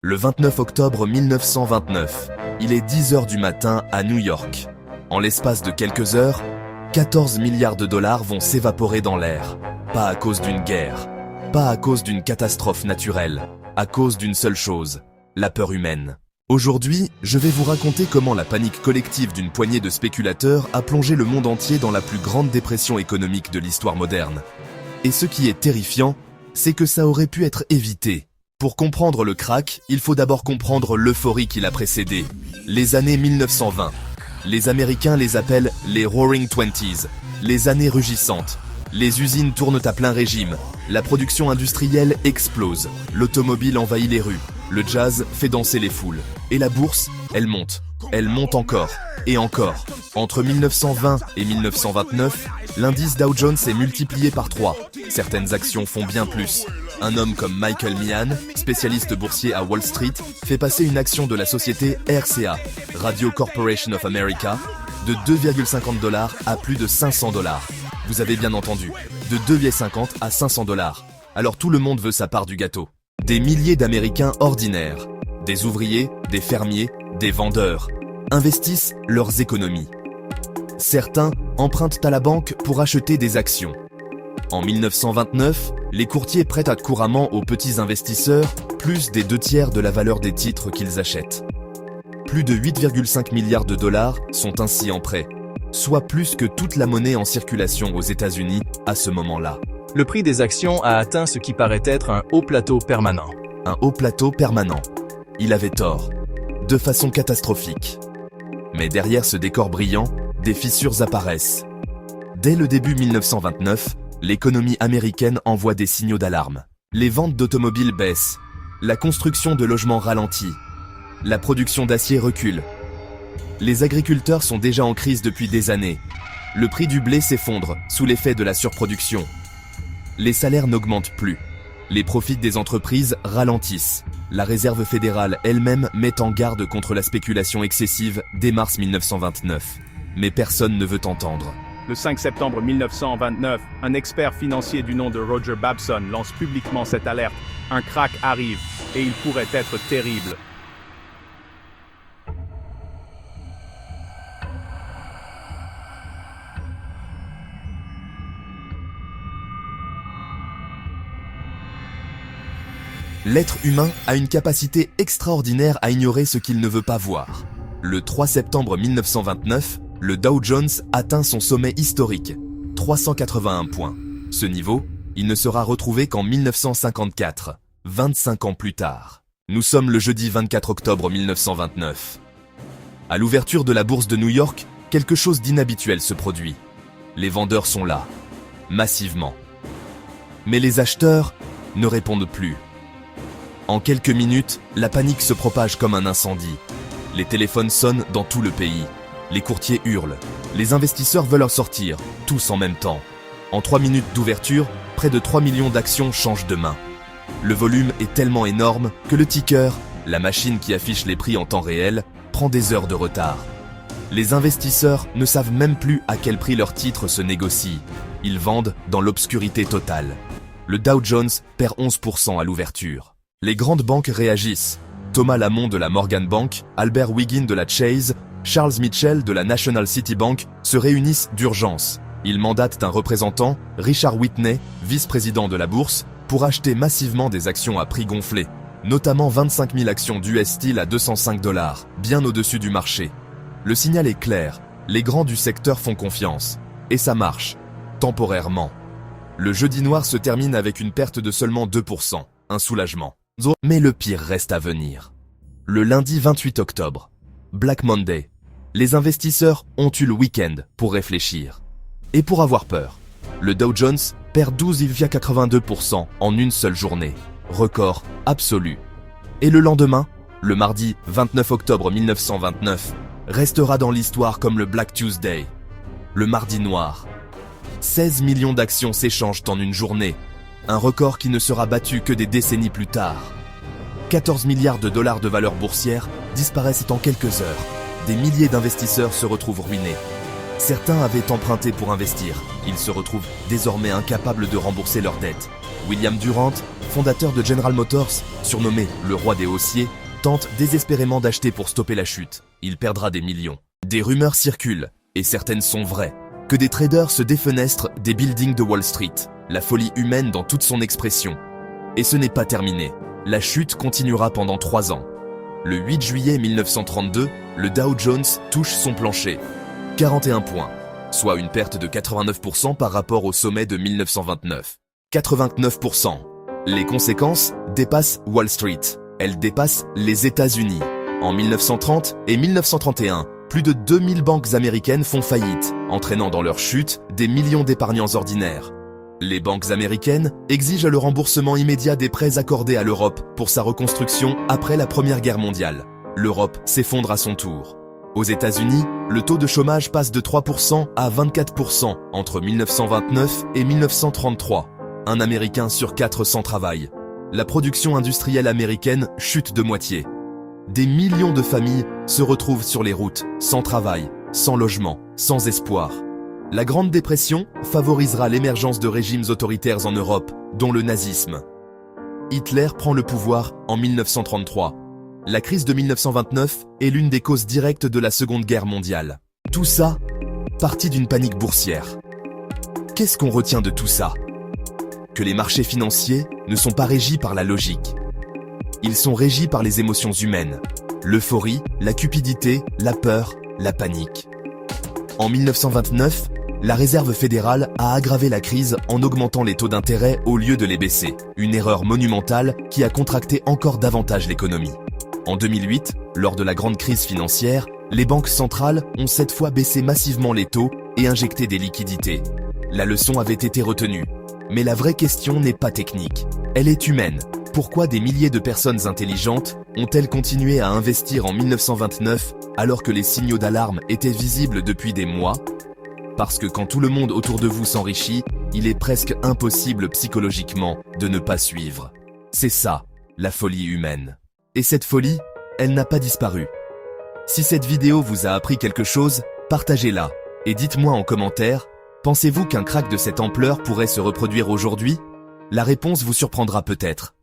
Le 29 octobre 1929, il est 10 heures du matin à New York. En l'espace de quelques heures, 14 milliards de dollars vont s'évaporer dans l'air. Pas à cause d'une guerre, pas à cause d'une catastrophe naturelle, à cause d'une seule chose, la peur humaine. Aujourd'hui, je vais vous raconter comment la panique collective d'une poignée de spéculateurs a plongé le monde entier dans la plus grande dépression économique de l'histoire moderne. Et ce qui est terrifiant, c'est que ça aurait pu être évité. Pour comprendre le krach, il faut d'abord comprendre l'euphorie qui l'a précédé, les années 1920. Les Américains les appellent les Roaring Twenties, les années rugissantes. Les usines tournent à plein régime, la production industrielle explose, l'automobile envahit les rues, le jazz fait danser les foules. Et la bourse, elle monte encore, et encore. Entre 1920 et 1929, l'indice Dow Jones est multiplié par 3. Certaines actions font bien plus. Un homme comme Michael Meehan, spécialiste boursier à Wall Street, fait passer une action de la société RCA, Radio Corporation of America, de 2,50 $ à plus de 500 $. Vous avez bien entendu, de 2,50 à 500 $. Alors tout le monde veut sa part du gâteau. Des milliers d'Américains ordinaires, des ouvriers, des fermiers, des vendeurs, investissent leurs économies. Certains empruntent à la banque pour acheter des actions. En 1929, les courtiers prêtent couramment aux petits investisseurs plus des 2/3 de la valeur des titres qu'ils achètent. Plus de 8,5 milliards de dollars sont ainsi en prêt, soit plus que toute la monnaie en circulation aux États-Unis à ce moment-là. Le prix des actions a atteint ce qui paraît être un haut plateau permanent. Un haut plateau permanent. Il avait tort, de façon catastrophique. Mais derrière ce décor brillant, des fissures apparaissent. Dès le début 1929, l'économie américaine envoie des signaux d'alarme. Les ventes d'automobiles baissent, la construction de logements ralentit, la production d'acier recule. Les agriculteurs sont déjà en crise depuis des années. Le prix du blé s'effondre sous l'effet de la surproduction. Les salaires n'augmentent plus. Les profits des entreprises ralentissent. La Réserve fédérale elle-même met en garde contre la spéculation excessive dès mars 1929. Mais personne ne veut entendre. Le 5 septembre 1929, un expert financier du nom de Roger Babson lance publiquement cette alerte. Un krach arrive, et il pourrait être terrible. L'être humain a une capacité extraordinaire à ignorer ce qu'il ne veut pas voir. Le 3 septembre 1929, le Dow Jones atteint son sommet historique, 381 points. Ce niveau, il ne sera retrouvé qu'en 1954, 25 ans plus tard. Nous sommes le jeudi 24 octobre 1929. À l'ouverture de la bourse de New York, quelque chose d'inhabituel se produit. Les vendeurs sont là, massivement. Mais les acheteurs ne répondent plus. En quelques minutes, la panique se propage comme un incendie. Les téléphones sonnent dans tout le pays. Les courtiers hurlent. Les investisseurs veulent en sortir, tous en même temps. En 3 minutes d'ouverture, près de 3 millions d'actions changent de main. Le volume est tellement énorme que le ticker, la machine qui affiche les prix en temps réel, prend des heures de retard. Les investisseurs ne savent même plus à quel prix leurs titres se négocient. Ils vendent dans l'obscurité totale. Le Dow Jones perd 11% à l'ouverture. Les grandes banques réagissent. Thomas Lamont de la Morgan Bank, Albert Wiggin de la Chase, Charles Mitchell de la National City Bank se réunissent d'urgence. Ils mandatent un représentant, Richard Whitney, vice-président de la bourse, pour acheter massivement des actions à prix gonflé, notamment 25 000 actions d'US Steel à 205 $, bien au-dessus du marché. Le signal est clair, les grands du secteur font confiance. Et ça marche, temporairement. Le jeudi noir se termine avec une perte de seulement 2%, un soulagement. Mais le pire reste à venir. Le lundi 28 octobre, Black Monday, les investisseurs ont eu le week-end pour réfléchir. Et pour avoir peur, le Dow Jones perd 12,82% en une seule journée. Record absolu. Et le lendemain, le mardi 29 octobre 1929, restera dans l'histoire comme le Black Tuesday, le mardi noir. 16 millions d'actions s'échangent en une journée, un record qui ne sera battu que des décennies plus tard. 14 milliards de dollars de valeur boursière disparaissent en quelques heures. Des milliers d'investisseurs se retrouvent ruinés. Certains avaient emprunté pour investir. Ils se retrouvent désormais incapables de rembourser leurs dettes. William Durant, fondateur de General Motors, surnommé le roi des haussiers, tente désespérément d'acheter pour stopper la chute. Il perdra des millions. Des rumeurs circulent, et certaines sont vraies, que des traders se défenestrent des buildings de Wall Street, la folie humaine dans toute son expression. Et ce n'est pas terminé. La chute continuera pendant 3 ans. Le 8 juillet 1932, le Dow Jones touche son plancher. 41 points, soit une perte de 89% par rapport au sommet de 1929. 89%. Les conséquences dépassent Wall Street. Elles dépassent les États-Unis. En 1930 et 1931, plus de 2000 banques américaines font faillite, entraînant dans leur chute des millions d'épargnants ordinaires. Les banques américaines exigent le remboursement immédiat des prêts accordés à l'Europe pour sa reconstruction après la Première Guerre mondiale. L'Europe s'effondre à son tour. Aux États-Unis, le taux de chômage passe de 3% à 24% entre 1929 et 1933. Un Américain sur 4 sans travail. La production industrielle américaine chute de moitié. Des millions de familles se retrouvent sur les routes, sans travail, sans logement, sans espoir. La Grande Dépression favorisera l'émergence de régimes autoritaires en Europe, dont le nazisme. Hitler prend le pouvoir en 1933. La crise de 1929 est l'une des causes directes de la Seconde Guerre mondiale. Tout ça, parti d'une panique boursière. Qu'est-ce qu'on retient de tout ça? Que les marchés financiers ne sont pas régis par la logique. Ils sont régis par les émotions humaines. L'euphorie, la cupidité, la peur, la panique. En 1929, la Réserve fédérale a aggravé la crise en augmentant les taux d'intérêt au lieu de les baisser. Une erreur monumentale qui a contracté encore davantage l'économie. En 2008, lors de la grande crise financière, les banques centrales ont cette fois baissé massivement les taux et injecté des liquidités. La leçon avait été retenue. Mais la vraie question n'est pas technique. Elle est humaine. Pourquoi des milliers de personnes intelligentes ont-elles continué à investir en 1929 alors que les signaux d'alarme étaient visibles depuis des mois? Parce que quand tout le monde autour de vous s'enrichit, il est presque impossible psychologiquement de ne pas suivre. C'est ça, la folie humaine. Et cette folie, elle n'a pas disparu. Si cette vidéo vous a appris quelque chose, partagez-la. Et dites-moi en commentaire, pensez-vous qu'un krach de cette ampleur pourrait se reproduire aujourd'hui? La réponse vous surprendra peut-être.